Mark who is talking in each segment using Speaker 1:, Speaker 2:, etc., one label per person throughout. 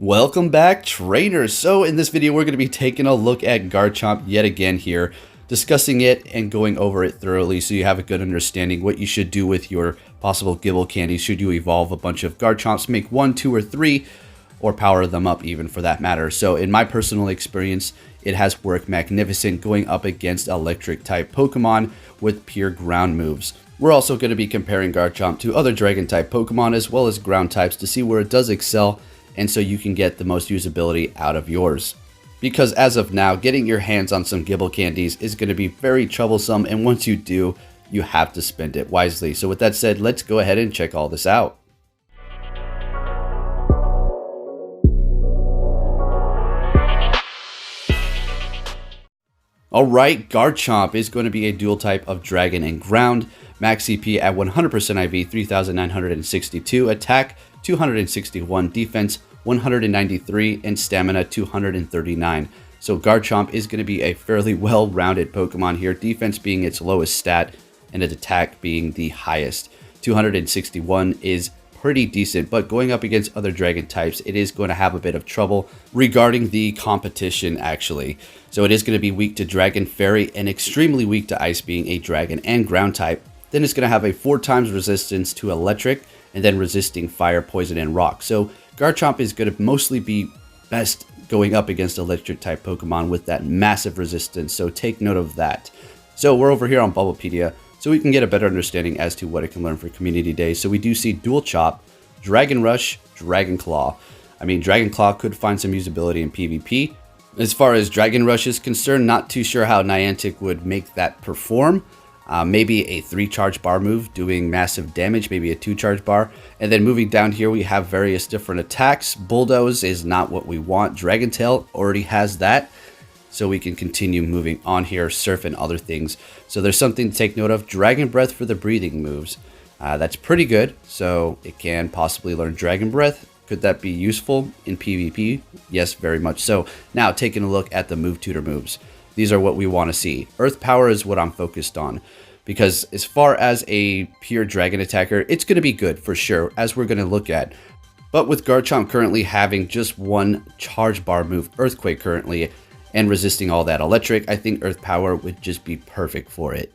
Speaker 1: Welcome back, trainers. So in this video, we're going to be taking a look at Garchomp yet again here, discussing it and going over it thoroughly so you have a good understanding what you should do with your possible Gible candies. Should you evolve a bunch of Garchomps, make 1, 2, or 3, or power them up even for that matter. So in my personal experience, it has worked magnificent going up against electric type Pokemon with pure ground moves. We're also going to be comparing Garchomp to other dragon type Pokemon as well as ground types to see where it does excel, and so you can get the most usability out of yours. Because as of now, getting your hands on some Gible candies is going to be very troublesome, and once you do, you have to spend it wisely. So with that said, let's go ahead and check all this out. Alright, Garchomp is going to be a dual type of dragon and ground. Max CP at 100% IV, 3,962, attack 261, defense 193, and stamina 239. So Garchomp is going to be a fairly well-rounded Pokemon here, defense being its lowest stat and its attack being the highest. 261 is pretty decent, but going up against other dragon types, it is going to have a bit of trouble regarding the competition actually. So it is going to be weak to Dragon, Fairy, and extremely weak to Ice, being a dragon and ground type. Then it's going to have a 4 times resistance to electric, and then resisting fire, poison, and rock. So Garchomp is going to mostly be best going up against electric type Pokemon with that massive resistance, so take note of that. So we're over here on Bubblepedia, so we can get a better understanding as to what it can learn for Community Day. So we do see Dual Chop, Dragon Rush, Dragon Claw. I mean, Dragon Claw could find some usability in PvP. As far as Dragon Rush is concerned, not too sure how Niantic would make that perform. Maybe a 3 charge bar move doing massive damage, maybe a 2 charge bar. And then moving down here, we have various different attacks. Bulldoze is not what we want. Dragon Tail already has that. So we can continue moving on here, Surf and other things. So there's something to take note of. Dragon Breath for the breathing moves. That's pretty good. So it can possibly learn Dragon Breath. Could that be useful in PvP? Yes, very much so. Now taking a look at the move tutor moves. These are what we want to see. Earth Power is what I'm focused on, because as far as a pure dragon attacker, it's going to be good for sure, as we're going to look at. But with Garchomp currently having just 1 charge bar move, Earthquake currently, and resisting all that electric, I think Earth Power would just be perfect for it.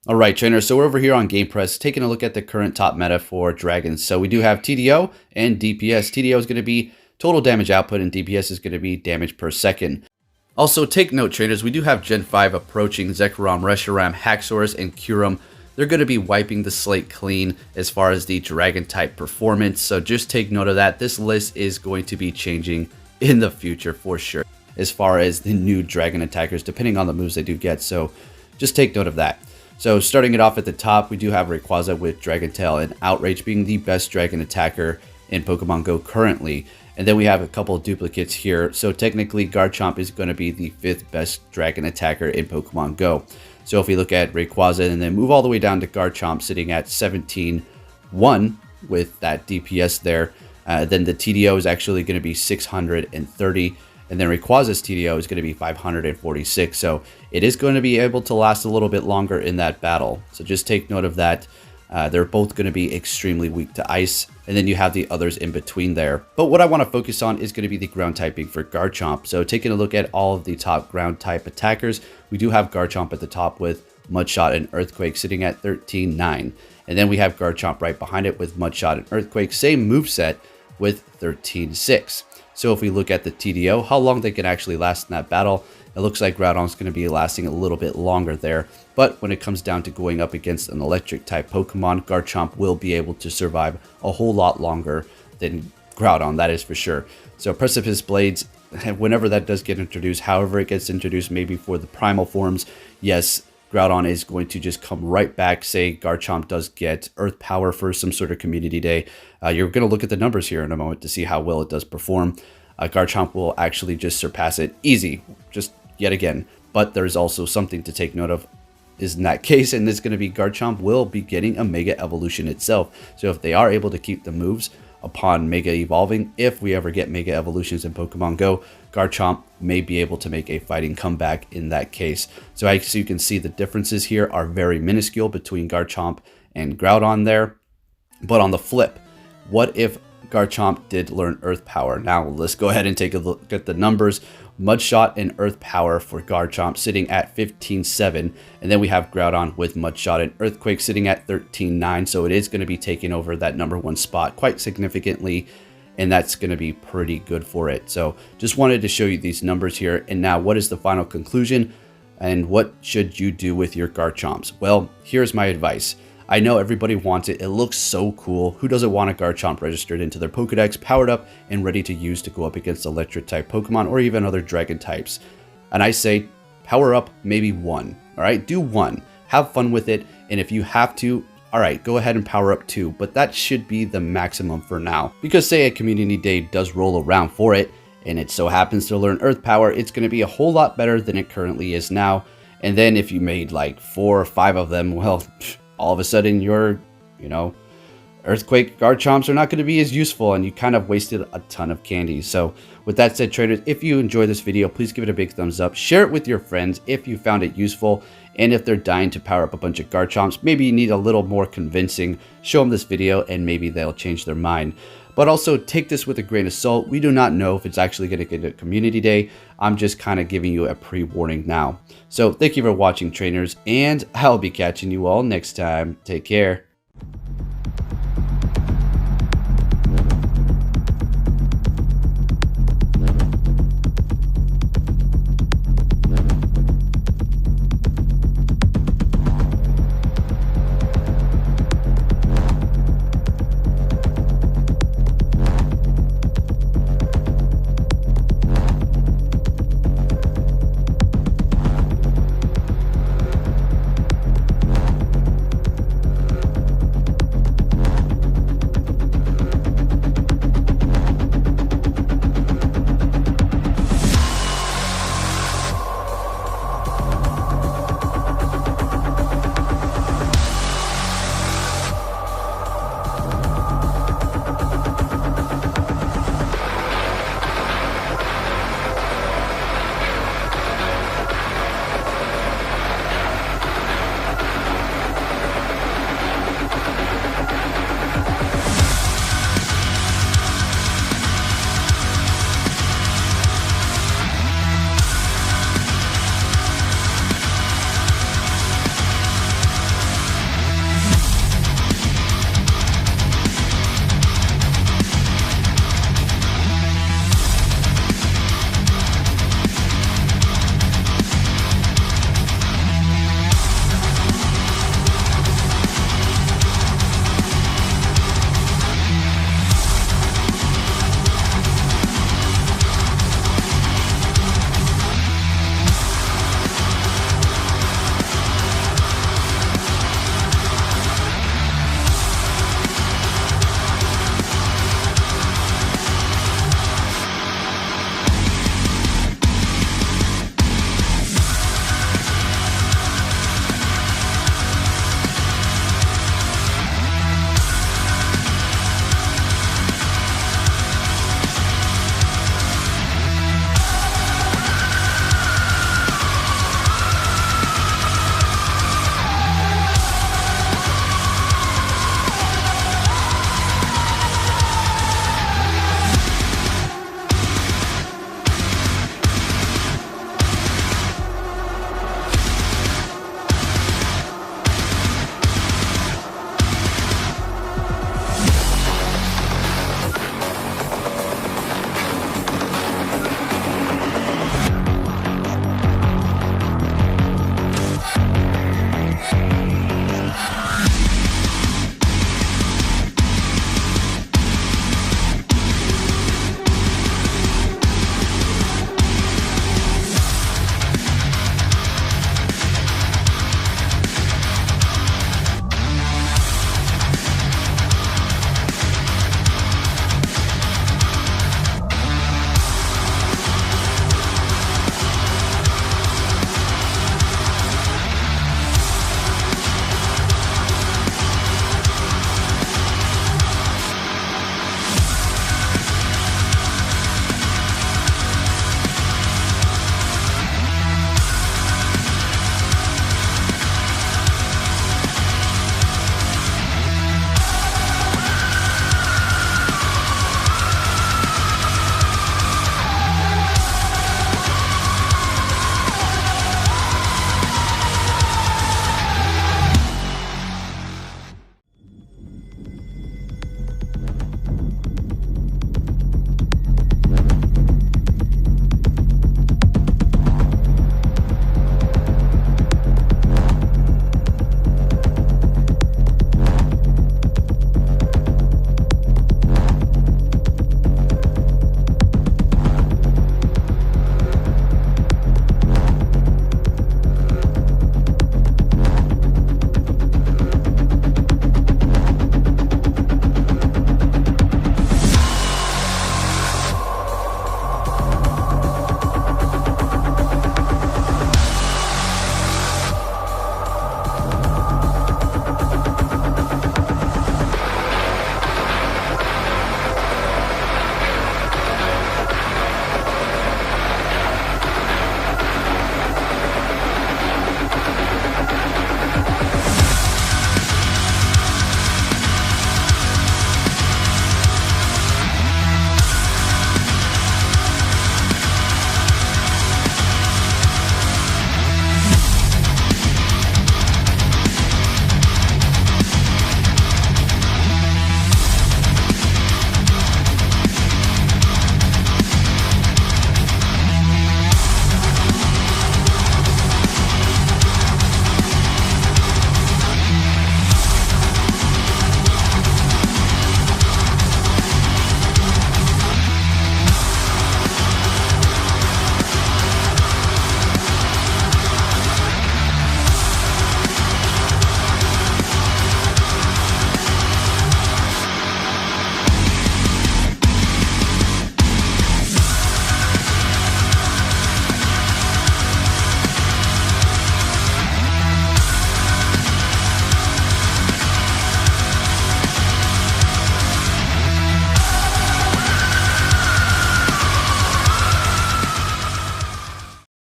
Speaker 1: Alright, trainers, so we're over here on GamePress taking a look at the current top meta for dragons. So we do have TDO and DPS. TDO is going to be total damage output, and DPS is going to be damage per second. Also, take note, trainers, we do have Gen 5 approaching. Zekrom, Reshiram, Haxorus, and Kyurem. They're going to be wiping the slate clean as far as the dragon type performance. So just take note of that. This list is going to be changing in the future for sure, as far as the new dragon attackers, depending on the moves they do get. So just take note of that. So starting it off at the top, we do have Rayquaza with Dragon Tail and Outrage being the best dragon attacker in Pokemon Go currently. And then we have a couple of duplicates here. So technically Garchomp is going to be the 5th best dragon attacker in Pokemon Go. So if we look at Rayquaza and then move all the way down to Garchomp sitting at 17-1 with that DPS there, then the TDO is actually going to be 630. And then Rayquaza's TDO is going to be 546. So it is going to be able to last a little bit longer in that battle. So just take note of that. They're both going to be extremely weak to ice. And then you have the others in between there. But what I want to focus on is going to be the ground typing for Garchomp. So taking a look at all of the top ground type attackers, we do have Garchomp at the top with Mudshot and Earthquake sitting at 13-9. And then we have Garchomp right behind it with Mudshot and Earthquake, same moveset with 13-6. So if we look at the TDO, how long they can actually last in that battle, it looks like Groudon's going to be lasting a little bit longer there. But when it comes down to going up against an electric type Pokemon, Garchomp will be able to survive a whole lot longer than Groudon, that is for sure. So Precipice Blades, whenever that does get introduced, however it gets introduced, maybe for the primal forms, yes, Groudon is going to just come right back. Say Garchomp does get Earth Power for some sort of Community Day. You're going to look at the numbers here in a moment to see how well it does perform. Garchomp will actually just surpass it easy, just yet again. But there's also something to take note of in that case, and it's going to be Garchomp will be getting a Mega Evolution itself. So if they are able to keep the moves upon Mega Evolving, if we ever get Mega Evolutions in Pokemon Go, Garchomp may be able to make a fighting comeback in that case. So as you can see, the differences here are very minuscule between Garchomp and Groudon there. But on the flip, what if Garchomp did learn Earth Power? Now let's go ahead and take a look at the numbers. Mudshot and Earth Power for Garchomp sitting at 15.7, and then we have Groudon with Mudshot and Earthquake sitting at 13.9, so it is going to be taking over that #1 spot quite significantly, and that's going to be pretty good for it. So just wanted to show you these numbers here. And now what is the final conclusion, and what should you do with your Garchomps? Well, here's my advice. I know everybody wants it. It looks so cool. Who doesn't want a Garchomp registered into their Pokedex, powered up and ready to use to go up against electric type Pokemon or even other dragon types? And I say power up maybe one. All right, do one. Have fun with it. And if you have to, all right, go ahead and power up 2, but that should be the maximum for now. Because say a community day does roll around for it, and it so happens to learn Earth Power, it's going to be a whole lot better than it currently is now. And then if you made like 4 or 5 of them, well, all of a sudden your, Earthquake Garchomps are not going to be as useful, and you kind of wasted a ton of candy. So with that said, traders, if you enjoyed this video, please give it a big thumbs up. Share it with your friends if you found it useful. And if they're dying to power up a bunch of Garchomps, maybe you need a little more convincing, show them this video and maybe they'll change their mind. But also take this with a grain of salt. We do not know if it's actually going to get a community day. I'm just kind of giving you a pre-warning now. So thank you for watching, trainers, and I'll be catching you all next time. Take care.